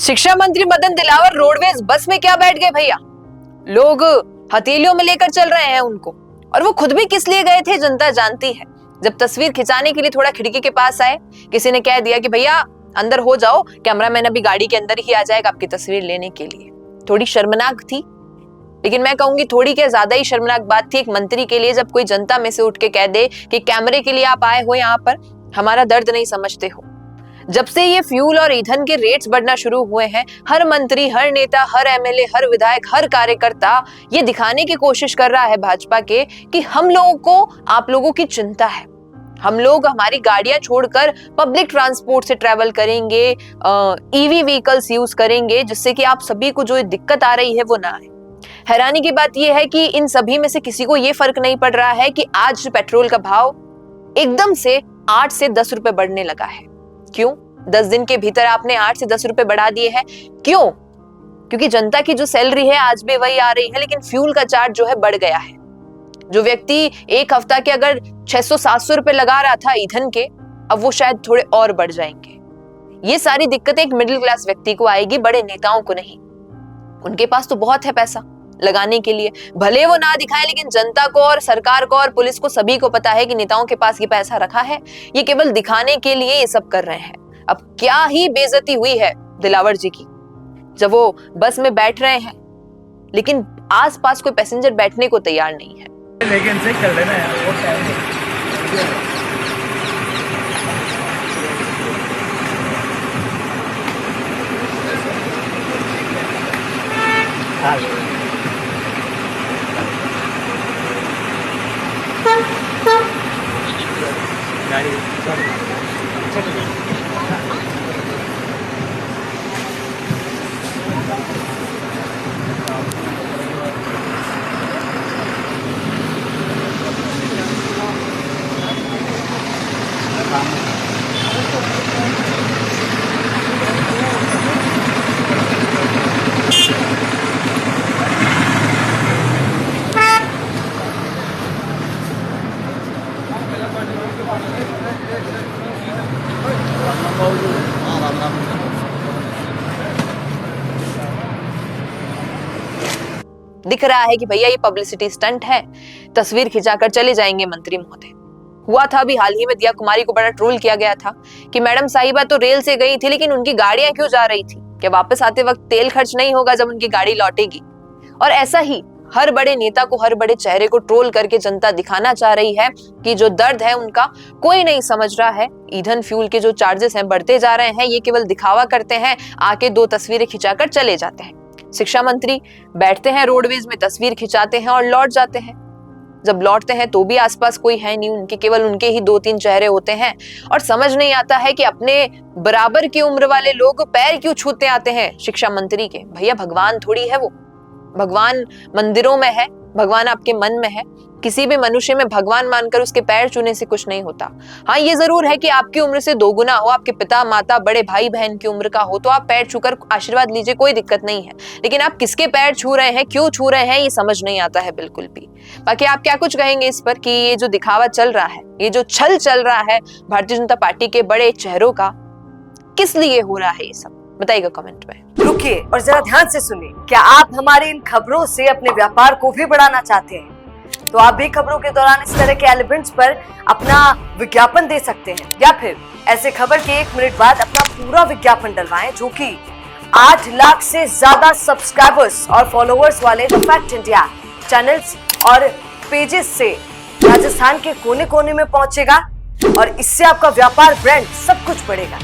शिक्षा मंत्री Madan Dilawar roadways bus में क्या बैठ गए भैया। लोग हथेलियों में लेकर चल रहे हैं उनको, और वो खुद भी किस लिए गए थे जनता जानती है। जब तस्वीर खिंचाने के लिए थोड़ा खिड़की के पास आए, किसी ने कह दिया कि भैया अंदर हो जाओ, कैमरामैन अभी गाड़ी के अंदर ही आ जाएगा आपकी तस्वीर लेने के लिए। थोड़ी शर्मनाक थी, लेकिन मैं कहूंगी थोड़ी क्या ज्यादा ही शर्मनाक बात थी एक मंत्री के लिए, जब कोई जनता में से उठ के कह दे कि कैमरे के लिए आप आए हो यहाँ पर, हमारा दर्द नहीं समझते हो। जब से ये फ्यूल और ईंधन के रेट्स बढ़ना शुरू हुए हैं, हर मंत्री, हर नेता, हर एमएलए, हर विधायक, हर कार्यकर्ता ये दिखाने की कोशिश कर रहा है भाजपा के कि हम लोगों को आप लोगों की चिंता है। हम लोग हमारी गाड़ियां छोड़कर पब्लिक ट्रांसपोर्ट से ट्रैवल करेंगे, ईवी व्हीकल्स यूज करेंगे, जिससे कि आप सभी को जो दिक्कत आ रही है वो ना आए। हैरानी की बात यह है कि इन सभी में से किसी को यह फर्क नहीं पड़ रहा है कि आज पेट्रोल का भाव एकदम से 8 से 10 रुपए बढ़ने लगा है। क्यों? 10 दिन के भीतर आपने 8 से 10 रुपए बढ़ा दिए हैं। क्यों? क्योंकि जनता की जो सैलरी है आज भी वही आ रही है, लेकिन फ्यूल का चार्ज जो है बढ़ गया है। जो व्यक्ति एक हफ्ता के अगर 600-700 रुपए लगा रहा था ईंधन के, अब वो शायद थोड़े और बढ़ जाएंगे। ये सारी दिक्कतें एक मिडिल क्लास व्यक्ति को आएगी, बड़े नेताओं को नहीं। उनके पास तो बहुत है पैसा लगाने के लिए, भले वो ना दिखाएं, लेकिन जनता को और सरकार को और पुलिस को सभी को पता है कि नेताओं के पास ये पैसा रखा है। ये केवल दिखाने के लिए ये सब कर रहे हैं। अब क्या ही बेइज्जती हुई है दिलावर जी की, जब वो बस में बैठ रहे हैं लेकिन आसपास कोई पैसेंजर बैठने को तैयार नहीं है। लेकिन से कर लेना है और टाइम दिख रहा है कि भैया ये पब्लिसिटी स्टंट है, तस्वीर खिंचाकर चले जाएंगे मंत्री महोदय। हुआ था अभी हाल ही में, दिया कुमारी को बड़ा ट्रोल किया गया था कि मैडम साहिबा तो रेल से गई थी, लेकिन उनकी गाड़ियां क्यों जा रही थी? क्या वापस आते वक्त तेल खर्च नहीं होगा जब उनकी गाड़ी लौटेगी? और ऐसा ही हर बड़े नेता को, हर बड़े चेहरे को ट्रोल करके जनता दिखाना चाह रही है कि जो दर्द है उनका कोई नहीं समझ रहा है। ईंधन फ्यूल के जो चार्जेस हैं बढ़ते जा रहे हैं, ये केवल दिखावा करते हैं, आके 2 तस्वीरें खिंचाकर चले जाते हैं। शिक्षा मंत्री बैठते हैं रोडवेज में, तस्वीर खिंचाते हैं और लौट जाते हैं। जब लौटते हैं तो भी आसपास कोई है नहीं उनके, केवल उनके ही 2-3 चेहरे होते हैं। और समझ नहीं आता है कि अपने बराबर की उम्र वाले लोग पैर क्यों छूते आते हैं शिक्षा मंत्री के। भैया भगवान थोड़ी है वो, भगवान मंदिरों में है, भगवान आपके मन में है। किसी भी मनुष्य में भगवान मानकर उसके पैर छूने से कुछ नहीं होता। हाँ, ये जरूर है कि आपकी उम्र से 2 गुना हो, आपके पिता माता बड़े भाई बहन की उम्र का हो, तो आप पैर छूकर आशीर्वाद लीजिए, कोई दिक्कत नहीं है। लेकिन आप किसके पैर छू रहे हैं, क्यों छू रहे हैं, ये समझ नहीं आता है बिल्कुल भी। बाकी आप क्या कुछ कहेंगे इस पर कि ये जो दिखावा चल रहा है, ये जो छल चल रहा है भारतीय जनता पार्टी के बड़े चेहरों का, किस लिए हो रहा है ये सब, बताइएगा कमेंट में। रुकिए और जरा ध्यान से सुनिए। क्या आप हमारी इन खबरों से अपने व्यापार को भी बढ़ाना चाहते हैं? तो आप भी खबरों के दौरान इस तरह के एलिमेंट्स पर अपना विज्ञापन दे सकते हैं, या फिर ऐसे खबर के 1 मिनट बाद अपना पूरा विज्ञापन डलवाएं, जो कि 8 लाख से ज्यादा सब्सक्राइबर्स और फॉलोअर्स वाले द फैक्ट इंडिया चैनल्स और पेजेस से राजस्थान के कोने कोने में पहुंचेगा, और इससे आपका व्यापार, ब्रांड सब कुछ बढ़ेगा।